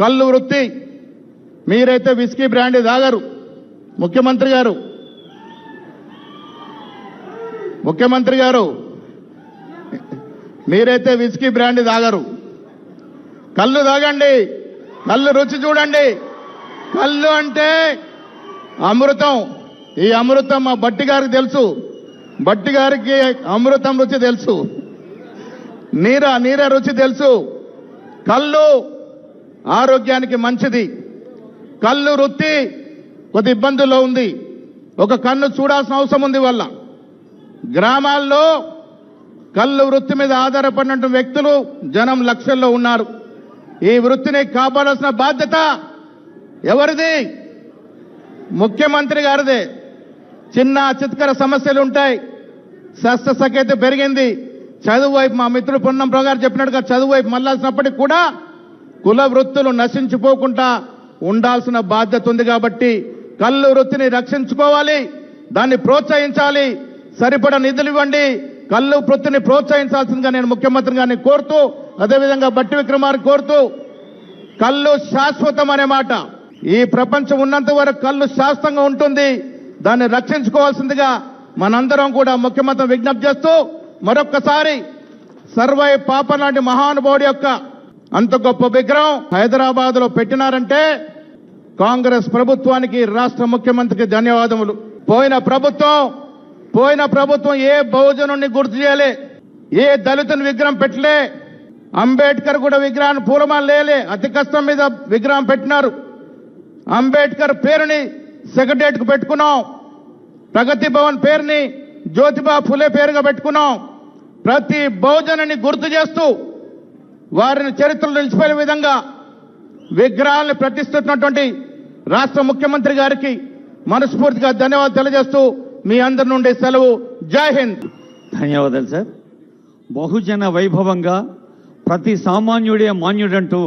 కళ్ళు వృత్తి. మీరైతే విస్కీ బ్రాండీ తాగరు. ముఖ్యమంత్రి గారు మీరైతే విస్కీ బ్రాండీ తాగరు. కళ్ళు తాగండి, కళ్ళు రుచి చూడండి. కళ్ళు అంటే అమృతం. ఈ అమృతం మా బట్టి గారికి తెలుసు. బట్టి గారికి అమృతం రుచి తెలుసు, నీర రుచి తెలుసు. కళ్ళు ఆరోగ్యానికి మంచిది. కళ్ళు వృత్తి కొద్ది ఇబ్బందుల్లో ఉంది. ఒక కన్ను చూడాల్సిన అవసరం ఉంది. వల్ల గ్రామాల్లో కళ్ళు వృత్తి మీద ఆధారపడిన వ్యక్తులు జనం లక్షల్లో ఉన్నారు. ఈ వృత్తిని కాపాడాల్సిన బాధ్యత ఎవరిది? ముఖ్యమంత్రి గారిదే. చిన్న చిత్కర సమస్యలు ఉంటాయి. శస్త్రసఖ్యత పెరిగింది. చదువు వైపు మా మిత్రుడు పొన్నం గారు చెప్పినట్టుగా చదువు వైపు మళ్లాల్సినప్పటికీ కూడా కుల వృత్తులు నశించిపోకుండా ఉండాల్సిన బాధ్యత ఉంది. కాబట్టి కళ్ళు వృత్తిని రక్షించుకోవాలి, దాన్ని ప్రోత్సహించాలి, సరిపడా నిధులు ఇవ్వండి. కళ్ళు వృత్తిని ప్రోత్సహించాల్సిందిగా నేను ముఖ్యమంత్రి గారిని కోరుతూ, అదేవిధంగా బట్టి విక్రమార్క కోరుతూ, కళ్ళు శాశ్వతం అనే మాట. ఈ ప్రపంచం ఉన్నంత వరకు కళ్ళు శాశ్వతంగా ఉంటుంది. దాన్ని రక్షించుకోవాల్సిందిగా మనందరం కూడా ముఖ్యమంత్రి విజ్ఞప్తి చేస్తూ, మరొక్కసారి సర్వై పాప లాంటి మహానుభావుడి యొక్క అంత గొప్ప విగ్రహం హైదరాబాద్ లో పెట్టినారంటే కాంగ్రెస్ ప్రభుత్వానికి, రాష్ట్ర ముఖ్యమంత్రికి ధన్యవాదములు. పోయిన ప్రభుత్వం ఏ బహుజనుడిని గుర్తు చేయలే, ఏ దళితుని విగ్రహం పెట్టలే. అంబేద్కర్ కూడా విగ్రహాన్ని పూలమాల లేలే, అతి కష్టం మీద విగ్రహం పెట్టినారు. అంబేద్కర్ పేరుని సెక్రటరియట్ కు పెట్టుకున్నాం. ప్రగతి భవన్ పేరుని జ్యోతిబా ఫులే పేరుగా పెట్టుకున్నాం. ప్రతి బహుజనుని గుర్తు చేస్తూ వారిని చరిత్రలో నిలిచిపోయే విధంగా విగ్రహాలను ప్రతిష్ఠిస్తున్నటువంటి రాష్ట్ర ముఖ్యమంత్రి గారికి మనస్ఫూర్తిగా ధన్యవాదాలు తెలియజేస్తూ మీ అందరి నుండి సెలవు. జై హింద్. ధన్యవాదాలు సార్. బహుజన వైభవంగా ప్రతి సామాన్యుడే మాన్యుడంటూ